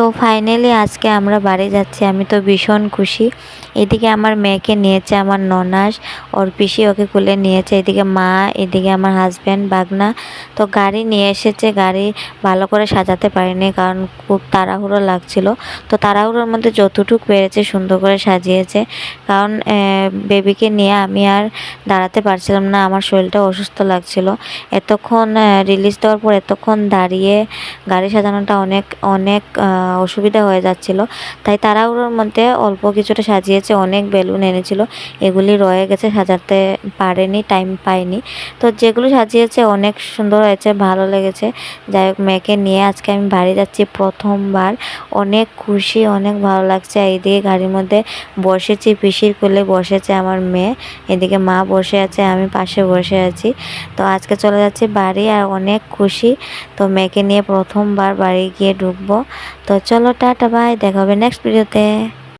তো ফাইনালি আজকে আমরা বাড়ি যাচ্ছি, আমি তো ভীষণ খুশি। এদিকে আমার মেয়েকে নিয়েছে আমার ননাস, ওর পিসি ওকে কোলে নিয়েছে, এদিকে মা, এদিকে আমার হাজব্যান্ড, বাগনা। তো গাড়ি নিয়ে এসেছে, গাড়ি ভালো করে সাজাতে পারিনি কারণ খুব তাড়াহুড়ো লাগছিল। তো তাড়াহুড়োর মধ্যে যতটুকু পেরেছে সুন্দর করে সাজিয়েছে, কারণ বেবিকে নিয়ে আমি আর দাঁড়াতে পারছিলাম না, আমার শরীরটা অসুস্থ লাগছিল। এতক্ষণ রিলিজ দেওয়ার পর এতক্ষণ দাঁড়িয়ে গাড়ি সাজানোটা অনেক অনেক অসুবিধা হয়ে যাচ্ছিল। তাই তাড়াহুড়োর মধ্যে অল্প কিছুটা সাজিয়েছে, অনেক বেলুন এনেছিল, এগুলি রয়ে গেছে, সাজাতে পারেনি, টাইম পাইনি। তো যেগুলো সাজিয়েছে অনেক সুন্দর হয়েছে, ভালো লেগেছে। যাই হোক, মেয়েকে নিয়ে আজকে আমি বাড়ি যাচ্ছি প্রথমবার, অনেক খুশি, অনেক ভালো লাগছে। এইদিকে গাড়ির মধ্যে বসেছি, পিসির কোলে বসেছে আমার মেয়ে, এদিকে মা বসে আছে, আমি পাশে বসে আছি। তো আজকে চলে যাচ্ছি বাড়ি আর অনেক খুশি। তো মেয়েকে নিয়ে প্রথমবার বাড়ি গিয়ে ঢুকবো। তো চলো, টাটা, বাই, দেখা হবে নেক্সট ভিডিওতে।